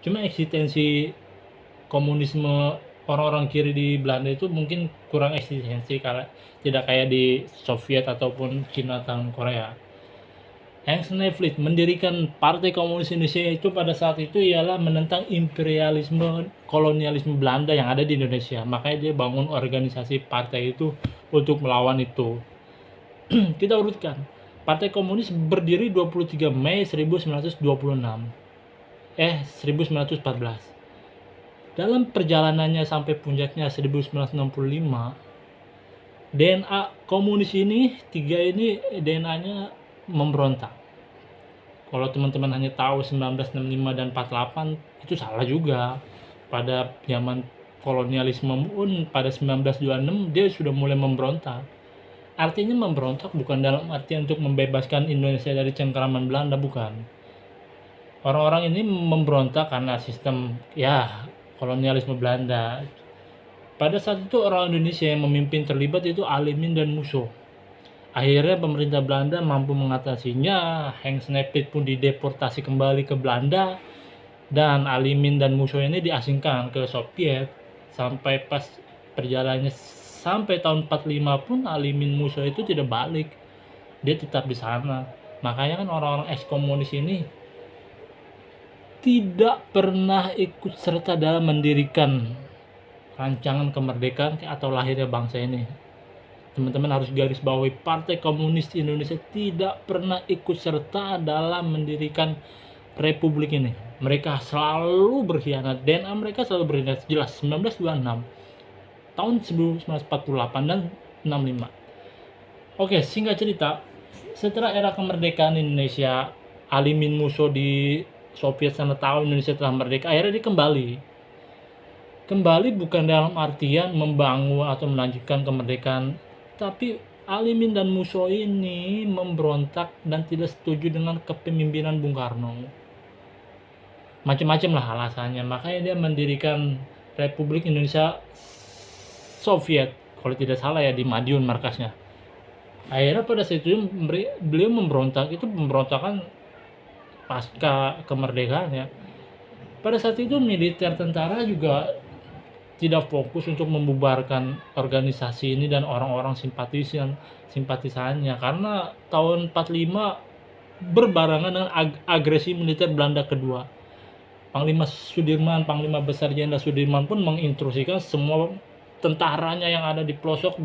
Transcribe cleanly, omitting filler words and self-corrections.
Cuma eksistensi komunisme orang-orang kiri di Belanda itu mungkin kurang eksistensi karena tidak kayak di Soviet ataupun Cina atau Korea. Hans Nailfleet mendirikan Partai Komunis Indonesia itu pada saat itu ialah menentang imperialisme kolonialisme Belanda yang ada di Indonesia. Makanya dia bangun organisasi partai itu untuk melawan itu. Kita urutkan. Partai Komunis berdiri 23 Mei 1926. 1914. Dalam perjalanannya sampai puncaknya 1965, DNA komunis ini, tiga ini DNA-nya memberontak. Kalau teman-teman hanya tahu 1965 dan 48, itu salah juga. Pada zaman kolonialisme pun pada 1926 dia sudah mulai memberontak. Artinya memberontak bukan dalam artian untuk membebaskan Indonesia dari cengkeraman Belanda, bukan. Orang-orang ini memberontak karena sistem kolonialisme Belanda. Pada saat itu orang Indonesia yang memimpin terlibat itu Alimin dan Musso. Akhirnya pemerintah Belanda mampu mengatasinya. Hans Nailfleet pun dideportasi kembali ke Belanda, dan Alimin dan Musso ini diasingkan ke Soviet. Sampai pas perjalanannya sampai tahun 45 pun Alimin Musso itu tidak balik, dia tetap di sana. Makanya kan orang-orang ex-komunis ini tidak pernah ikut serta dalam mendirikan rancangan kemerdekaan atau lahirnya bangsa ini. Teman-teman harus garis bawahi, Partai Komunis Indonesia tidak pernah ikut serta dalam mendirikan republik ini. Mereka selalu berkhianat. DNA mereka selalu berkhianat. Jelas 1926, tahun 1948 dan 65. Oke, singkat cerita, setelah era kemerdekaan Indonesia, Alimin Musso di Soviet sana tahu Indonesia telah merdeka, akhirnya dia kembali bukan dalam artian membangun atau melanjutkan kemerdekaan, tapi Alimin dan Musso ini memberontak dan tidak setuju dengan kepemimpinan Bung Karno. Macam-macam lah alasannya, makanya dia mendirikan Republik Indonesia Soviet, kalau tidak salah ya, di Madiun markasnya. Akhirnya pada saat itu beliau memberontak, itu pemberontakan pasca kemerdekaan ya. Pada saat itu militer tentara juga tidak fokus untuk membubarkan organisasi ini dan orang-orang simpatisannya, karena tahun 45 berbarengan dengan agresi militer Belanda kedua. Panglima Sudirman, Panglima Besar Jenderal Sudirman pun menginstruksikan semua tentaranya yang ada di pelosok